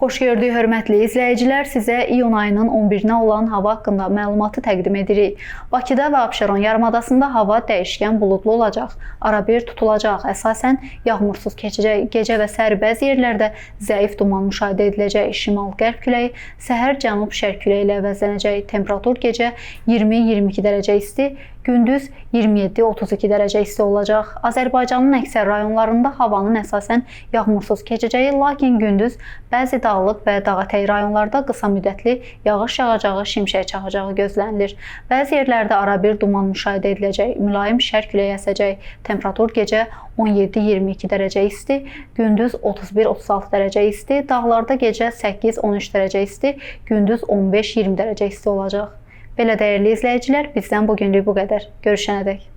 Xoş gördük, hörmətli izləyicilər. Sizə iyun ayının 11-nə olan hava haqqında məlumatı təqdim edirik. Bakıda və Abşeron yarımadasında hava dəyişkən buludlu olacaq. Arabir tutulacaq. Əsasən yağmursuz keçəcək. Gecə və səhər bəzi yerlərdə zəif duman müşahidə ediləcək. Şimal-qərb küləyi səhər cənub-şərq küləyi ilə əvəzlənəcək. Temperatur gecə 20-22 dərəcə isti, gündüz 27-32 dərəcə isti olacaq. Azərbaycanın əksər rayonlarında havanın əsasən yağmursuz keçəcəyi, lakin gündüz bəzi dağlıq və dağətəyi rayonlarda qısa müddətli yağış yağacağı, şimşək çaxacağı gözlənilir. Bəzi yerlərdə arabir duman müşahidə ediləcək, mülayim şərq küləyi əsəcək. Temperatur gecə 17-22 dərəcə isti, gündüz 31-36 dərəcə isti, dağlarda gecə 8-13 dərəcə isti, gündüz 15-20 dərəcə isti olacaq. Belə dəyərli izləyicilər, bizdən bugünlük bu qədər. Görüşənədək.